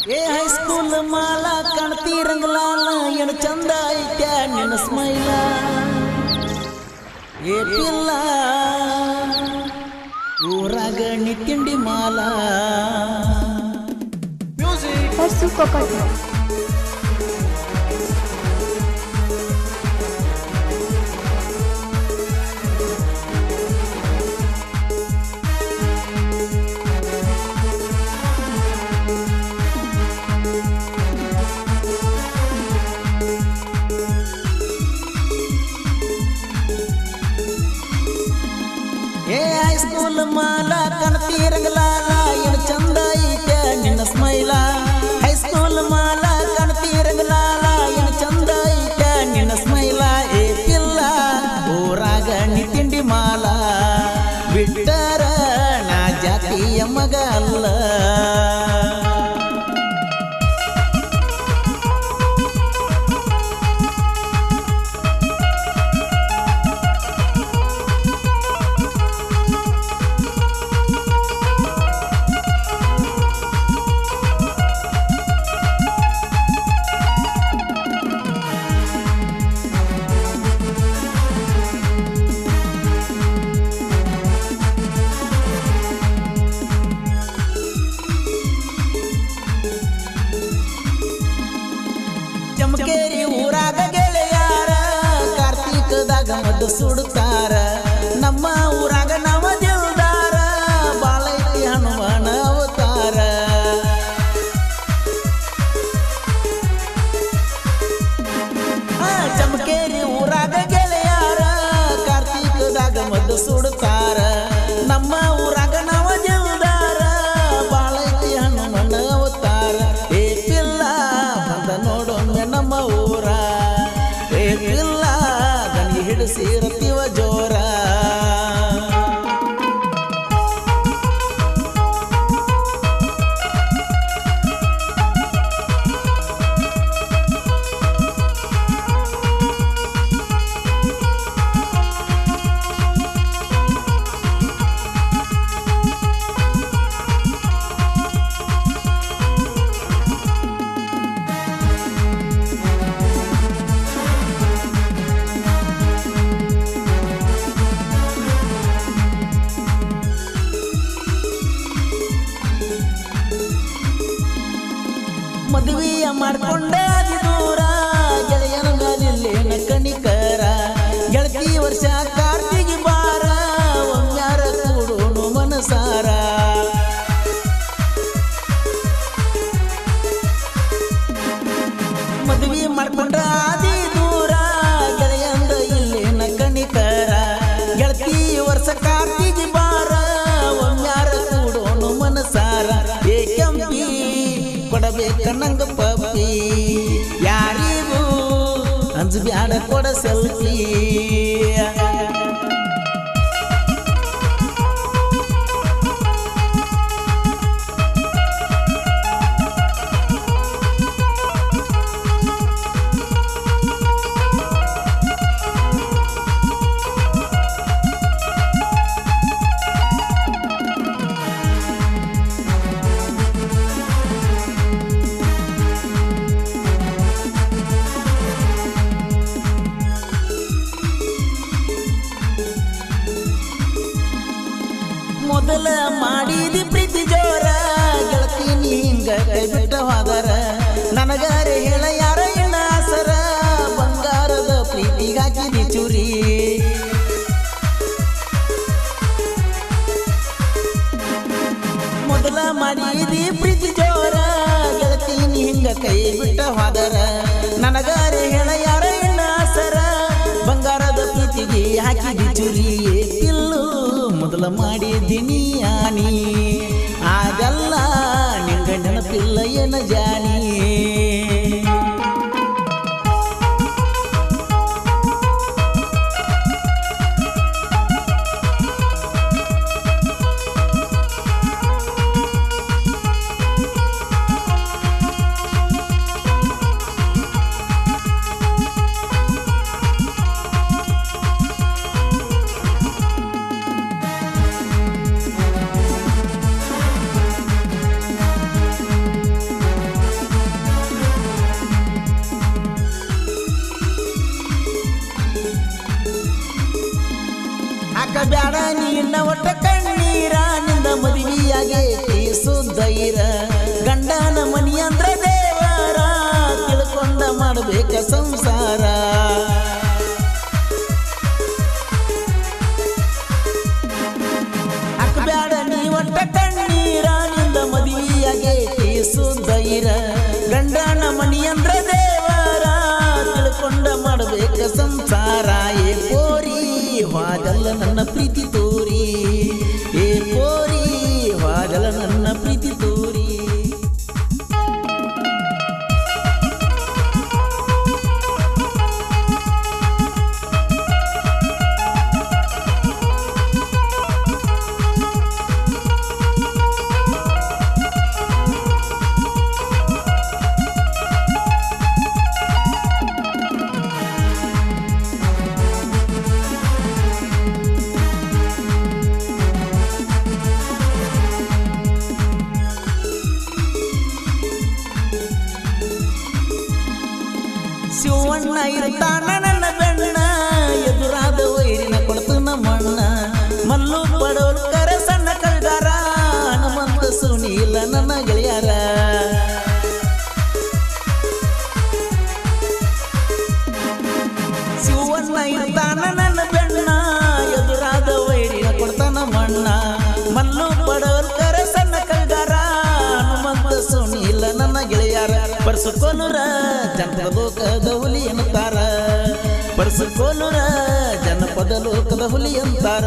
ಏ ಹೈಸ್ಕೂಲ್ ಮಾಲ ಕಾಣ್ತೀರಂಗಲಾಲ ಏನು ಚಂದ ಐತ್ಯಾ ನಿನ್ನ ಸ್ಮೈಲ ಏ ಪಿಲ್ಲ ಊರಾಗ ನಿತ್ತಿಂಡಿ ಮಾಲ ಏ ಹೈಸ್ಕೂಲ್ ಮಾಲ ಕಾಣ್ತೀರಂಗಲಾಲ ಏನು ಚಂದ ಐತ್ಯಾ ನಿನ್ನ ಸ್ಮೈಲ ಹೈಸ್ಕೂಲ್ ಮಾಲ ಕಾಣ್ತೀರಂಗಲಾಲ ಏನು ಚಂದ ಐತ್ಯಾ ನಿನ್ನ ಸ್ಮೈಲ ಏ ಪಿಲ್ಲ ಊರಾಗ ನಿತ್ತಿಂಡಿ ಮಾಲ ಬಿಟ್ಟರ ನಾ ಜಾತಿಯ ಮಗ ಅಲ್ಲ ಚಮಕೇರಿ ಊರಾಗ ಗೆಳೆಯಾರ ಕಾರ್ತಿಕದಾಗ ಮದ್ದು ಸುಡುತ್ತಾರ ನಮ್ಮ ಊರಾಗ ನವ ದೇವದಾರ ಬಾಳೈತಿ ಹನುಮಾನ ಅವತಾರ ಚಮಕೇರಿ ಊರಾಗ ಗೆಳೆಯಾರ ಕಾರ್ತಿಕದಾಗ ಮದ್ದು ಸುಡುತ್ತಾರ ನಮ್ಮ ಊರಾಗ ನವ ದೇವದಾರ ಬಾಳೈತಿ ಹನುಮಾನ ಅವತಾರ ಏ ಪಿಲ್ಲ ಬಂದ ನೋಡೊಮ್ಮೆ ನಮ್ಮ ಊರ ಏ ಪಿಲ್ಲ ಗಂಗಿ ಹಿಡಿಸಿರತಿವ ಜೋರ ಮದುವೆಯ ಮಾಡ್ಕೊಂಡ ದೂರ ಗೆಳೆಯನ ಮ್ಯಾಲಿಲ್ಲೇನ ಕಣಿಕರ ಗೆಳತಿ ವರ್ಷ ಕಾರ್ತಿಗೆ ಬಾರ ಒಮ್ಮ್ಯಾರ ಕೂಡೋನು ಮನಸಾರ ಮದುವೆ ಮಾಡ್ಕೊಂಡ ದೂರ ಗೆಳೆಯಂದ ಇಲ್ಲೇನ ಕಣಿಕರ ಗೆಳತಿ ವರ್ಷ ಕಾರ್ತಿಗೆ ಬಾರ ಒಮ್ಮ್ಯಾರ ಕೂಡೋನು ಮನಸಾರ ಏ ಕೆಂಪಿ ಕೊಡಬೇಕ ನಂಗ ಪಪ್ಪಿ ಯಾರಿಗೂ ಅಂಜಬ್ಯಾಡ ಕೊಡ ಸೆಲ್ಫಿ ಮೊದಲ ಮಾಡಿದಿ ಪ್ರೀತಿ ಜೋರ ಗೆಳತಿ ನೀ ಹಿಂಗ ಕೈ ಬಿಟ್ಟ ಹೋದರ ನನಗಾರೆ ಹೇಳ ಯಾರ ಹೆಣ್ಣಾಸರ ಬಂಗಾರದ ಪ್ರೀತಿಗಾಕಿದಿ ಚುರಿ ಮೊದಲ ಮಾಡಿದಿ ಪ್ರೀತಿ ಜೋರ ಗೆಳತಿ ನೀ ಹಿಂಗ ಕೈ ಬಿಟ್ಟ ಹೋದರ ನನಗಾರೆ ಹೇಳ ಯಾರ ಹೆಣ್ಣಾಸರ ಬಂಗಾರದ ಪ್ರೀತಿಗೆ ಹಾಕಿದಿ ಚುರಿ ಪಿಲ್ಲು ಮೊದಲ ಮಾಡಿದ್ದೀನಿ ಆನಿ ಅದೆಲ್ಲ ನಿಂಗ ನೆನಪಿಲ್ಲ ಏನ ಜಾನಿ ಹಾಕಬ್ಯಾಡ ನಿನ್ನ ಒಟ್ಟ ಕಣ್ಣೀರ ನಿಂದ ಮದುವೆಯಾಗೈತಿ ಸುದ್ದೈರ ಗಂಡನ ಮನಿ ಅಂದ್ರ ದೇವರ ತಿಳ್ಕೊಂಡ ಮಾಡಬೇಕ ಸಂಸಾರ ಹಾಕಬ್ಯಾಡ ನೀ ಒಟ್ಟ ಕಣ್ಣೀರ ನಿಂದ ಮದುವೆಯಾಗೈತಿ ಸುದ್ದೈರ ಗಂಡನ ಮನಿ ಅಂದ್ರ ದೇವರ ತಿಳ್ಕೊಂಡ ಮಾಡಬೇಕ ಸಂಸಾರ ಏ ಪೋರಿ ವಾದಲ್ಲ ನನ್ನ ಪ್ರೀತಿ ತೋರಿ ಏ ಪೋರಿ ವಾದಲ್ಲ ನನ್ನ ಪ್ರೀತಿ ತೋರಿ ಶಿವಣ್ಣ ಇರ್ತಾನ ನನ್ನ ಬೆಣ್ಣ ಎದುರಾದ ವೈರಿನ ಕೊಡ್ತನ ಮಣ್ಣ ಮಲ್ಲು ಬಡವರ್ಕರ ಸಣ್ಣ ಕಳ್ಗಾರ ಹನುಮಂತ ಸುನೀಲ ನನ್ನ ಗೆಳೆಯರ ಶಿವಣ್ಣ ಇರ್ತಾನ ನನ್ನ ಬೆಣ್ಣ ಎದುರಾದ ವೈರಿನ ಕೊಡ್ತನ ಮಣ್ಣ ಮಲ್ಲು ಬಡವರ್ಕರ ಸಣ್ಣ ಕಳ್ಗಾರ ಹನುಮಂತ ಸುನೀಲ ನನ್ನ ಗೆಳೆಯರ ಬರ್ಸಕೋನುರ ಜನಪದ ಲೋಕದ ಹುಲಿ ಅಂತಾರ ಬರ್ಸಕೋನುರ ಜನಪದ ಲೋಕದ ಹುಲಿ ಅಂತಾರ